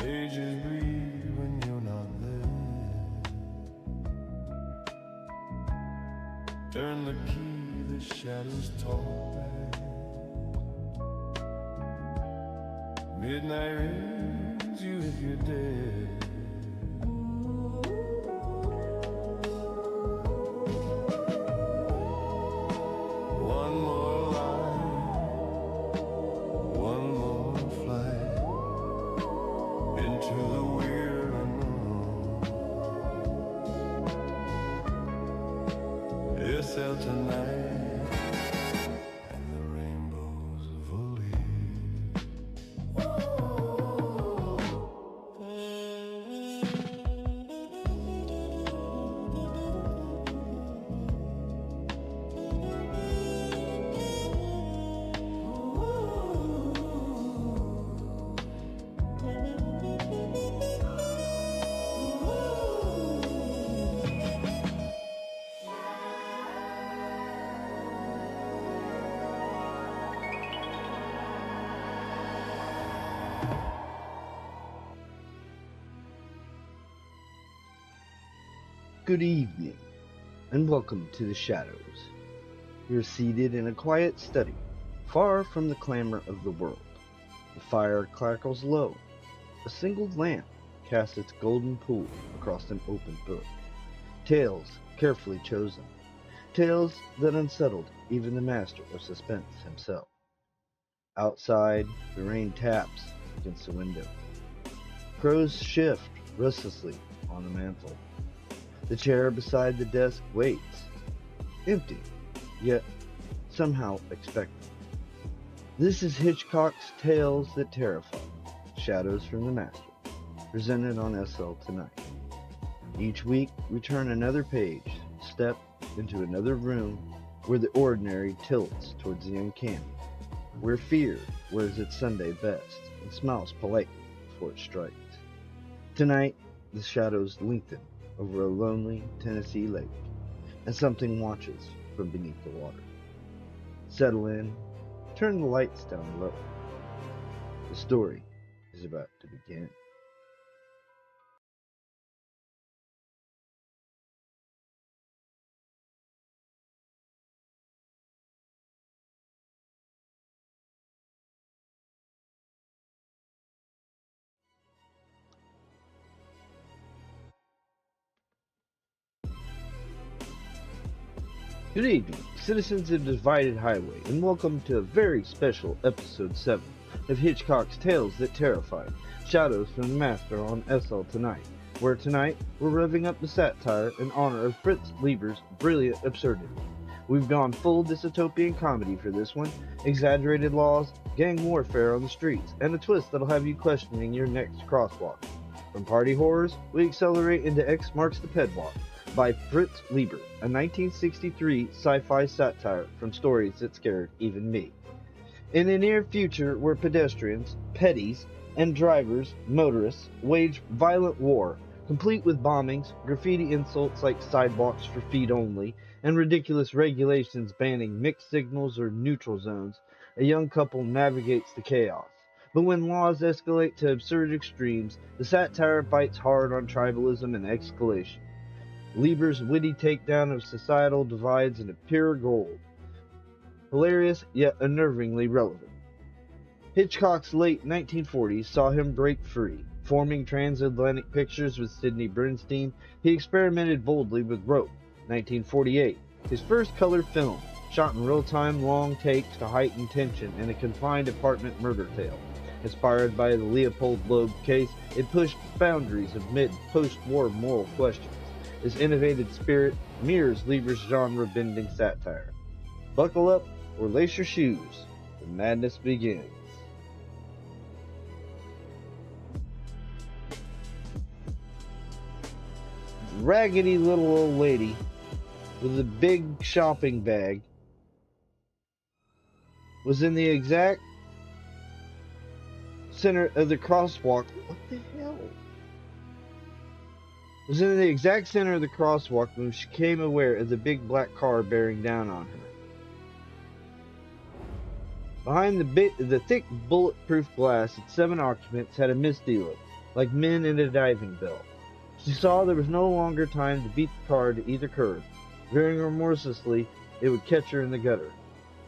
Pages breathe when you're not there. Turn the key, the shadows talk back. Midnight rings you if you're dead. One more line, one more flight into the weird unknown. It's out tonight, and the rainbows of Good evening, and welcome to the shadows. You're seated in a quiet study, far from the clamor of the world. The fire crackles low. A single lamp casts its golden pool across an open book. Tales carefully chosen. Tales that unsettled even the master of suspense himself. Outside, the rain taps against the window. Crows shift restlessly on the mantel. The chair beside the desk waits, empty, yet somehow expectant. This is Hitchcock's Tales That Terrify, Shadows from the Master, presented on SL Tonight. Each week, we turn another page, step into another room where the ordinary tilts towards the uncanny, where fear wears its Sunday best and smiles politely before it strikes. Tonight, the shadows lengthen over a lonely Tennessee lake, and something watches from beneath the water. Settle in, turn the lights down low. The story is about to begin. Good evening, citizens of the Divided Highway, and welcome to a very special episode 7 of Hitchcock's Tales That Terrify, Shadows from the Master on SL Tonight, where tonight we're revving up the satire in honor of Fritz Leiber's brilliant absurdity. We've gone full dystopian comedy for this one, exaggerated laws, gang warfare on the streets, and a twist that'll have you questioning your next crosswalk. From party horrors, we accelerate into X Marks the Pedwalk, by Fritz Leiber, a 1963 sci-fi satire from stories that scared even me. In the near future, where pedestrians, petties, and drivers, motorists, wage violent war, complete with bombings, graffiti insults like sidewalks for feet only, and ridiculous regulations banning mixed signals or neutral zones, a young couple navigates the chaos. But when laws escalate to absurd extremes, the satire bites hard on tribalism and escalation. Leiber's witty takedown of societal divides into pure gold. Hilarious, yet unnervingly relevant. Hitchcock's late 1940s saw him break free. Forming Transatlantic Pictures with Sidney Bernstein, he experimented boldly with Rope, 1948, his first color film, shot in real-time long takes to heighten tension in a confined apartment murder tale. Inspired by the Leopold Loeb case, it pushed boundaries of mid-post-war moral questions. His innovative spirit mirrors Leiber's genre-bending satire. Buckle up or lace your shoes. The madness begins. Raggedy little old lady with a big shopping bag was in the exact center of the crosswalk. What the hell? Was in the exact center of the crosswalk when she became aware of the big black car bearing down on her. Behind the thick bulletproof glass, its 7 occupants had a misty look, like men in a diving bell. She saw there was no longer time to beat the car to either curb. Veering remorselessly, it would catch her in the gutter.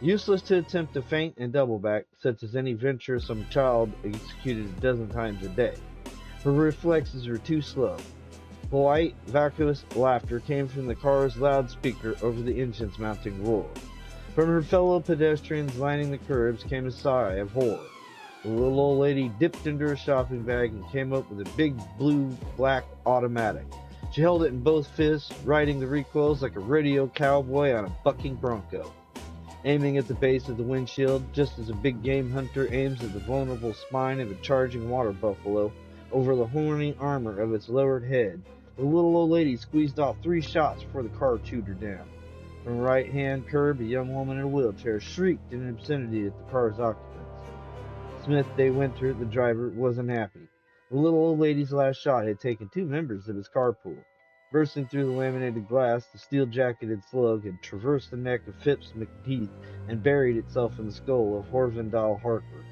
Useless to attempt to feint and double back, such as any venturesome child executed a dozen times a day. Her reflexes were too slow. Polite, vacuous laughter came from the car's loudspeaker over the engine's mounting roar. From her fellow pedestrians lining the curbs came a sigh of horror. The little old lady dipped into her shopping bag and came up with a big blue-black automatic. She held it in both fists, riding the recoils like a rodeo cowboy on a bucking bronco. Aiming at the base of the windshield, just as a big game hunter aims at the vulnerable spine of a charging water buffalo over the horny armor of its lowered head, the little old lady squeezed off 3 shots before the car chewed her down. From a right-hand curb, a young woman in a wheelchair shrieked in obscenity at the car's occupants. Smith Day Winter, the driver, wasn't happy. The little old lady's last shot had taken 2 members of his carpool. Bursting through the laminated glass, the steel-jacketed slug had traversed the neck of Phipps McTeeth and buried itself in the skull of Horvendal Harper.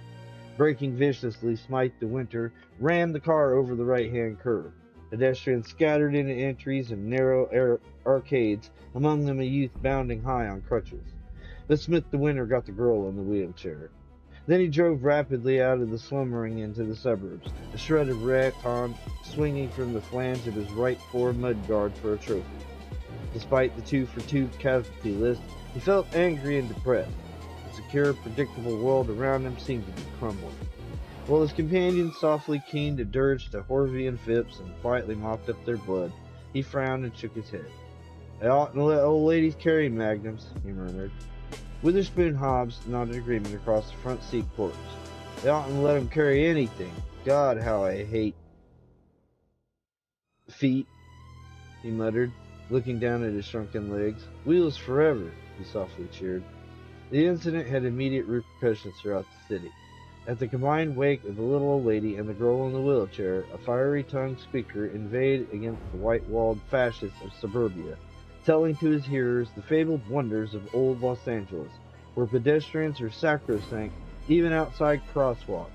Braking viciously, Smythe de Winter rammed the car over the right-hand curb. Pedestrians scattered into entries and narrow arcades, among them a youth bounding high on crutches. But Smith de Winter got the girl in the wheelchair. Then he drove rapidly out of the slumbering into the suburbs, a shred of rattan swinging from the flange of his right fore mudguard for a trophy. Despite the 2-for-2 casualty list, he felt angry and depressed. The secure, predictable world around him seemed to be crumbling. While his companions softly keened a dirge to Horvey and Phipps and quietly mopped up their blood, he frowned and shook his head. "I oughtn't to let old ladies carry magnums," he murmured. Witherspoon Hobbs nodded agreement across the front seat quarters. "They oughtn't to let 'em carry anything. God, how I hate feet," he muttered, looking down at his shrunken legs. "Wheels forever," he softly cheered. The incident had immediate repercussions throughout the city. At the combined wake of the little old lady and the girl in the wheelchair, a fiery-tongued speaker inveighed against the white-walled fascists of suburbia, telling to his hearers the fabled wonders of old Los Angeles, where pedestrians are sacrosanct even outside crosswalks.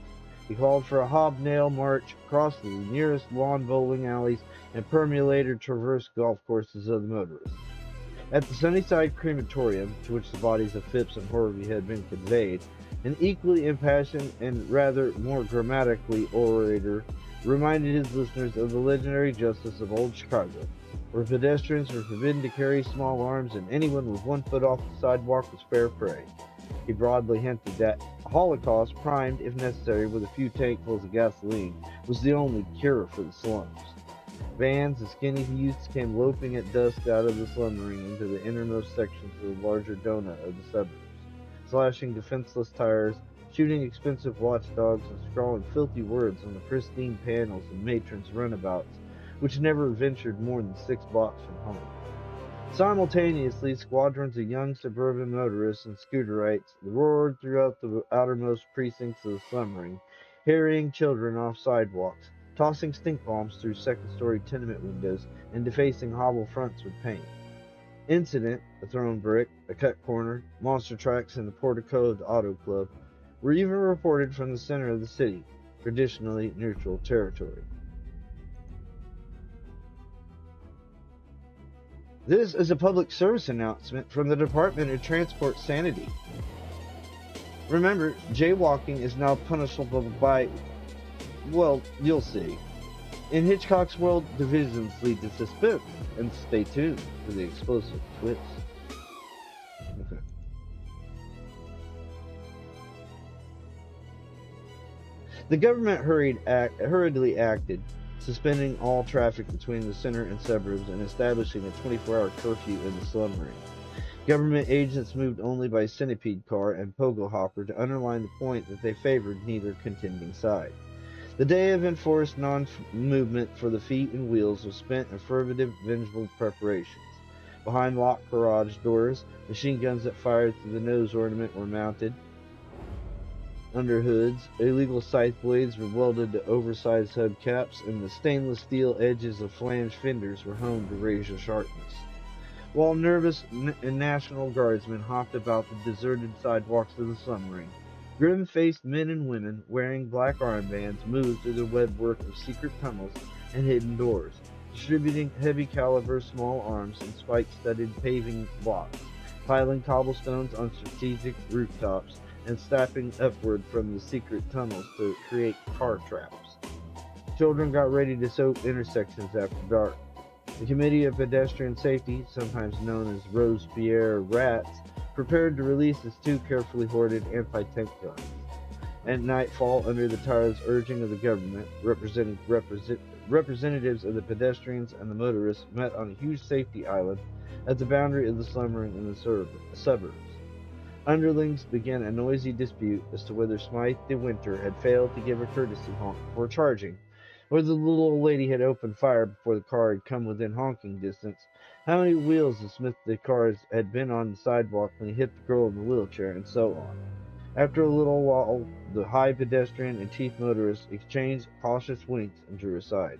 He called for a hobnail march across the nearest lawn bowling alleys and perambulator traverse golf courses of the motorists. At the Sunnyside crematorium, to which the bodies of Phipps and Horvey had been conveyed, an equally impassioned and rather more grammatically orator reminded his listeners of the legendary justice of old Chicago, where pedestrians were forbidden to carry small arms and anyone with 1 foot off the sidewalk was fair prey. He broadly hinted that a Holocaust, primed, if necessary, with a few tankfuls of gasoline, was the only cure for the slums. Vans of skinny youths came loping at dusk out of the slumbering into the innermost sections of the larger donut of the suburbs, slashing defenseless tires, shooting expensive watchdogs, and scrawling filthy words on the pristine panels of matrons' runabouts, which never ventured more than 6 blocks from home. Simultaneously, squadrons of young suburban motorists and scooterites roared throughout the outermost precincts of the slumbering, harrying children off sidewalks, tossing stink bombs through second-story tenement windows, and defacing hobble fronts with paint. Incident, a thrown brick, a cut corner, monster trucks, and the portico of the auto club were even reported from the center of the city, traditionally neutral territory. This is a public service announcement from the Department of Transport Sanity. Remember, jaywalking is now punishable by, well, you'll see. In Hitchcock's world, divisions lead to suspense, and stay tuned for the explosive twist. Okay. The government hurriedly acted, suspending all traffic between the center and suburbs and establishing a 24-hour curfew in the slumbering. Government agents moved only by centipede car and pogo hopper to underline the point that they favored neither contending side. The day of enforced non-movement for the feet and wheels was spent in affirmative, vengeful preparations. Behind locked garage doors, machine guns that fired through the nose ornament were mounted. Under hoods, illegal scythe blades were welded to oversized hubcaps, and the stainless steel edges of flange fenders were honed to razor sharpness. While nervous National Guardsmen hopped about the deserted sidewalks of the slumbering, Grim-faced men and women wearing black armbands moved through the webwork of secret tunnels and hidden doors, distributing heavy-caliber small arms and spike-studded paving blocks, piling cobblestones on strategic rooftops, and stepping upward from the secret tunnels to create car traps. Children got ready to soap intersections after dark. The Committee of Pedestrian Safety, sometimes known as Robespierre Rats, prepared to release its two carefully hoarded anti-tank guns. At nightfall, under the tireless urging of the government, representatives of the pedestrians and the motorists met on a huge safety island at the boundary of the slumbering in the suburbs. Underlings began a noisy dispute as to whether Smythe de Winter had failed to give a courtesy honk before charging, whether the little old lady had opened fire before the car had come within honking distance, how many wheels of Smith the cars had been on the sidewalk when he hit the girl in the wheelchair, and so on. After a little while, the high pedestrian and chief motorist exchanged cautious winks and drew aside.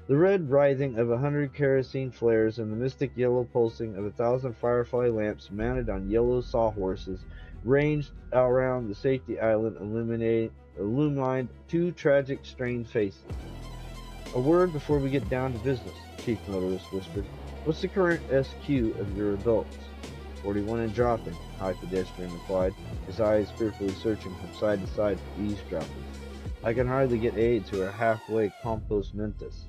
The red writhing of 100 kerosene flares and the mystic yellow pulsing of 1,000 firefly lamps mounted on yellow sawhorses ranged around the safety island, illumined two tragic, strained faces. "A word before we get down to business," Chief Motorist whispered. "What's the current SQ of your adults?" 41 and dropping, High Pedestrian replied, his eyes fearfully searching from side to side for eavesdroppers. "I can hardly get aides who are halfway compos mentis."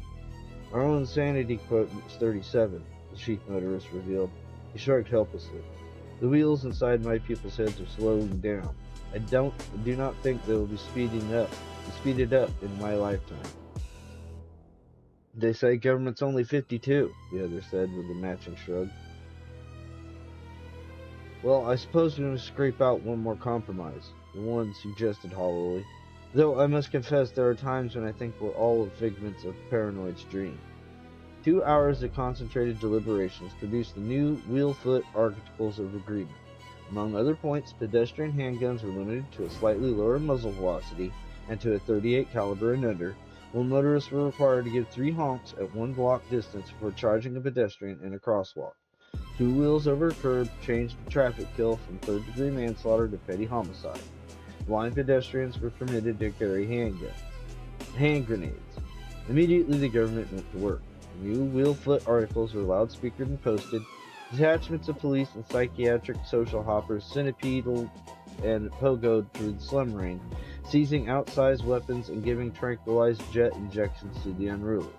"Our own sanity quotient is 37, the Chief Motorist revealed. He shrugged helplessly. "The wheels inside my pupils' heads are slowing down. I do not think they will be speeded up in my lifetime." "They say government's only 52, the other said with a matching shrug. "Well, I suppose we must scrape out one more compromise," the one suggested hollowly. "Though I must confess there are times when I think we're all figments of paranoid's dream." 2 hours of concentrated deliberations produced the new wheel-foot articles of agreement. Among other points, pedestrian handguns were limited to a slightly lower muzzle velocity and to a .38 caliber and under, while motorists were required to give 3 honks at 1 block distance before charging a pedestrian in a crosswalk. 2 wheels over a curb changed the traffic kill from third-degree manslaughter to petty homicide. Blind pedestrians were permitted to carry hand grenades. Immediately the government went to work. New wheel-foot articles were loudspeakered and posted. Detachments of police and psychiatric social hoppers centipedal and pogoed through the slum rain, seizing outsized weapons and giving tranquilized jet injections to the unruly.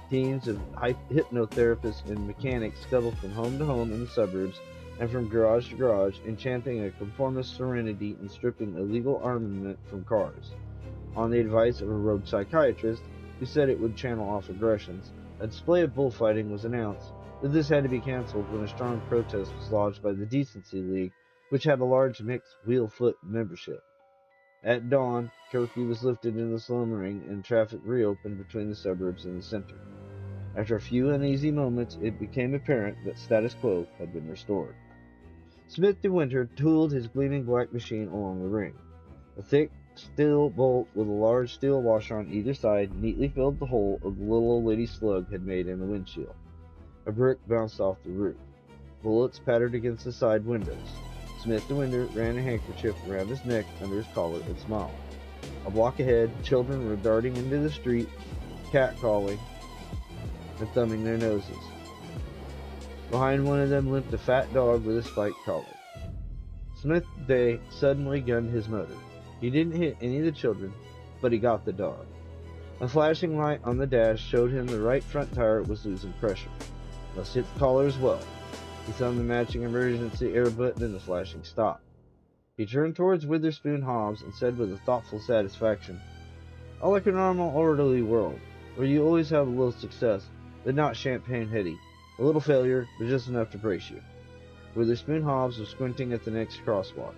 Teams of hypnotherapists and mechanics scuttled from home to home in the suburbs and from garage to garage, enchanting a conformist serenity and stripping illegal armament from cars. On the advice of a rogue psychiatrist, who said it would channel off aggressions, a display of bullfighting was announced, but this had to be canceled when a strong protest was lodged by the Decency League, which had a large mixed wheel-foot membership. At dawn, curfew was lifted in the slum ring and traffic reopened between the suburbs and the center. After a few uneasy moments, it became apparent that status quo had been restored. Smith de Winter tooled his gleaming black machine along the ring. A thick steel bolt with a large steel washer on either side neatly filled the hole the little old lady's slug had made in the windshield. A brick bounced off the roof. Bullets pattered against the side windows. Smith de Winter ran a handkerchief around his neck under his collar and smiled. A block ahead, children were darting into the street, catcalling and thumbing their noses. Behind one of them limped a fat dog with a spiked collar. Smith Day suddenly gunned his motor. He didn't hit any of the children, but he got the dog. A flashing light on the dash showed him the right front tire was losing pressure. Must hit the collar as well. He thumbed the matching emergency air button and the flashing stopped. He turned towards Witherspoon Hobbs and said with a thoughtful satisfaction, "I like a normal, orderly world, where you always have a little success, but not champagne-heady. A little failure, but just enough to brace you." Witherspoon Hobbs was squinting at the next crosswalk.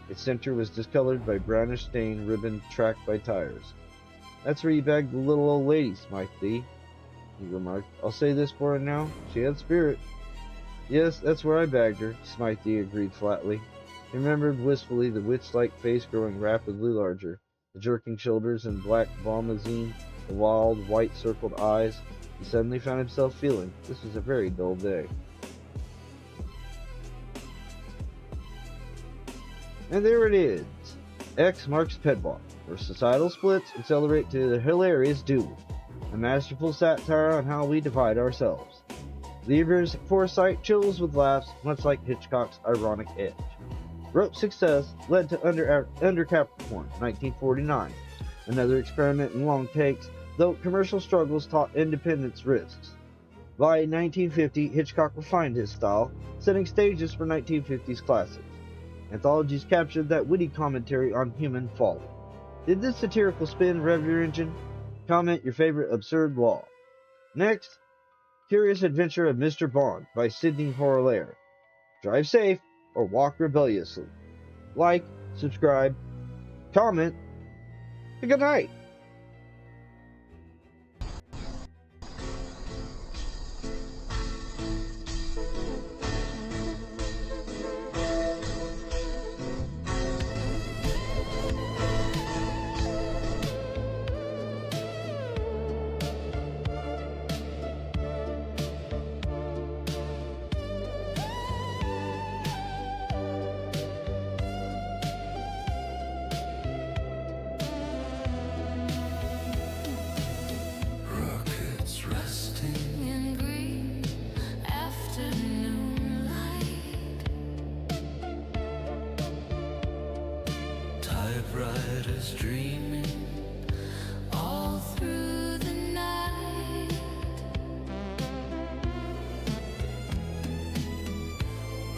Its center was discolored by brownish stain ribbon tracked by tires. "That's where you bagged the little old lady, Smythe D," he remarked. "I'll say this for her now, she had spirit." "Yes, that's where I bagged her," Smythe D agreed flatly. He remembered wistfully the witch-like face growing rapidly larger, the jerking shoulders and black bombazine, the wild, white-circled eyes. He suddenly found himself feeling this was a very dull day. And there it is. X marks Pedwalk, where societal splits accelerate to the hilarious duel, a masterful satire on how we divide ourselves. Leiber's foresight chills with laughs, much like Hitchcock's ironic edge. Rope's success led to Under Capricorn, 1949, another experiment in long takes, though commercial struggles taught independence risks. By 1950, Hitchcock refined his style, setting stages for 1950s classics. Anthologies captured that witty commentary on human folly. Did this satirical spin rev your engine? Comment your favorite absurd law. Next, Curious Adventure of Mr. Bond by Sidney Horlaire. Drive safe or walk rebelliously. Like, subscribe, comment, and good night. Rockets resting in green afternoon light. Typewriters dreaming all through the night.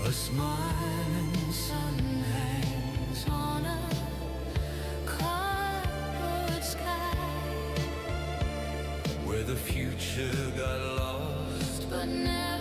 A smiling sun hangs on a cardboard sky, where the future got lost but never